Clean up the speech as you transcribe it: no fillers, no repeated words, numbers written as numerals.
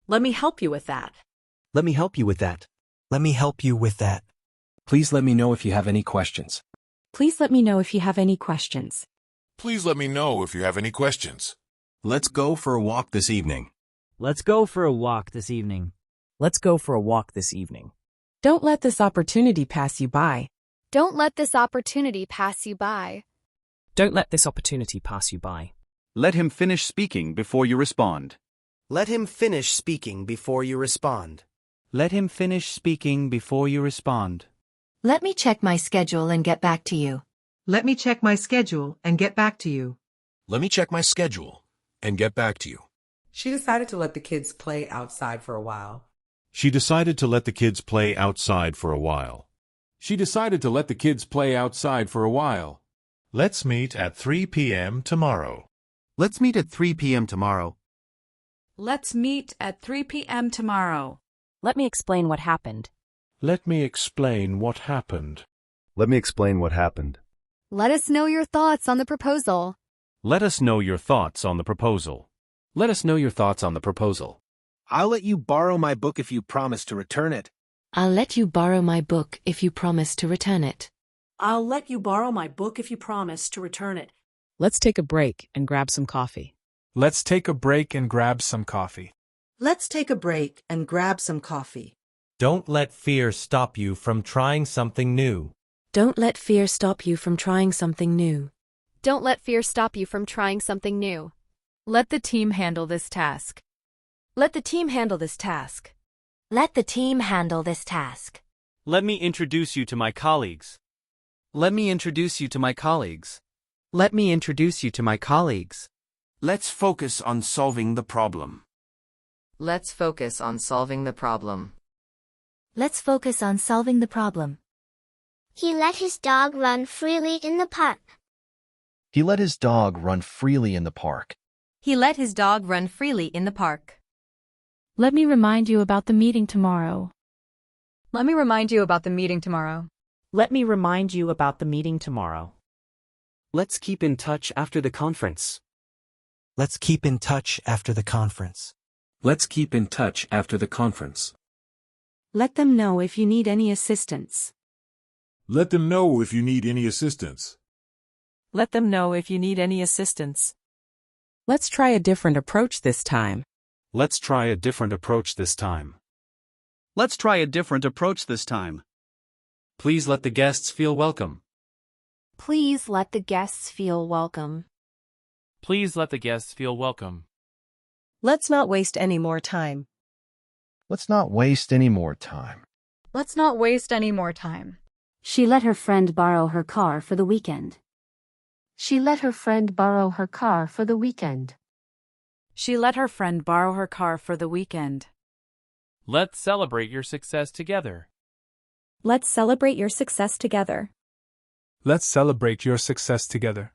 Let me help you with that. Let me help you with that. Let me help you with that. Please let me know if you have any questions. Please let me know if you have any questions. Please let me know if you have any questions. Let's go for a walk this evening. Let's go for a walk this evening. Let's go for a walk this evening. Don't let this opportunity pass you by. Don't let this opportunity pass you by. Don't let this opportunity pass you by. Let him finish speaking before you respond. Let him finish speaking before you respond. Let him finish speaking before you respond. Let me check my schedule and get back to you. Let me check my schedule and get back to you. Let me check my schedule and get back to you. She decided to let the kids play outside for a while. She decided to let the kids play outside for a while. She decided to let the kids play outside for a while. Let's meet at 3 p.m. tomorrow. Let's meet at 3 p.m. tomorrow. Let's meet at 3 p.m. tomorrow. Let me explain what happened. Let me explain what happened. Let me explain what happened. Let us know your thoughts on the proposal. Let us know your thoughts on the proposal. Let us know your thoughts on the proposal. I'll let you borrow my book if you promise to return it. I'll let you borrow my book if you promise to return it. I'll let you borrow my book if you promise to return it. Let's take a break and grab some coffee. Let's take a break and grab some coffee. Let's take a break and grab some coffee. Don't let fear stop you from trying something new. Don't let fear stop you from trying something new. Don't let fear stop you from trying something new. Let the team handle this task. Let the team handle this task. Let the team handle this task. Let me introduce you to my colleagues. Let me introduce you to my colleagues. Let me introduce you to my colleagues. Let's focus on solving the problem. Let's focus on solving the problem. Let's focus on solving the problem. He let his dog run freely in the park. He let his dog run freely in the park. He let his dog run freely in the park. Let me remind you about the meeting tomorrow. Let me remind you about the meeting tomorrow. Let me remind you about the meeting tomorrow. Let's keep in touch after the conference. Let's keep in touch after the conference. Let's keep in touch after the conference. Let them know if you need any assistance. Let them know if you need any assistance. Let them know if you need any assistance. Let's try a different approach this time. Let's try a different approach this time. Let's try a different approach this time. Please let the guests feel welcome. Please let the guests feel welcome. Please let the guests feel welcome. Let's not waste any more time. Let's not waste any more time. Let's not waste any more time. She let her friend borrow her car for the weekend. She let her friend borrow her car for the weekend. She let her friend borrow her car for the weekend. Let's celebrate your success together. Let's celebrate your success together. Let's celebrate your success together.